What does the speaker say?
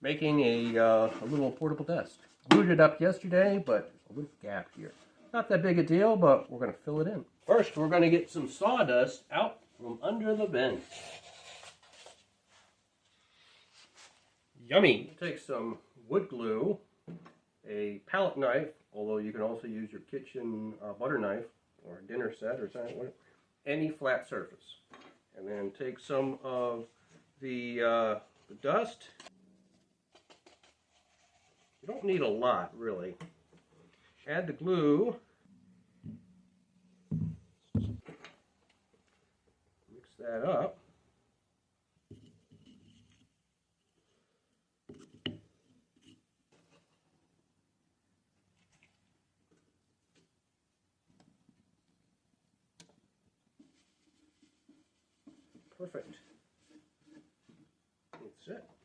Making a little portable desk. Glued it up yesterday, but there's a little gap here. Not that big a deal, but we're going to fill it in. First, we're going to get some sawdust out from under the bench. Yummy! Take some wood glue, a palette knife, although you can also use your kitchen butter knife or a dinner set or something, any flat surface. And then take some of the dust. You don't need a lot, really. Add the glue. Mix that up. Perfect. That's it.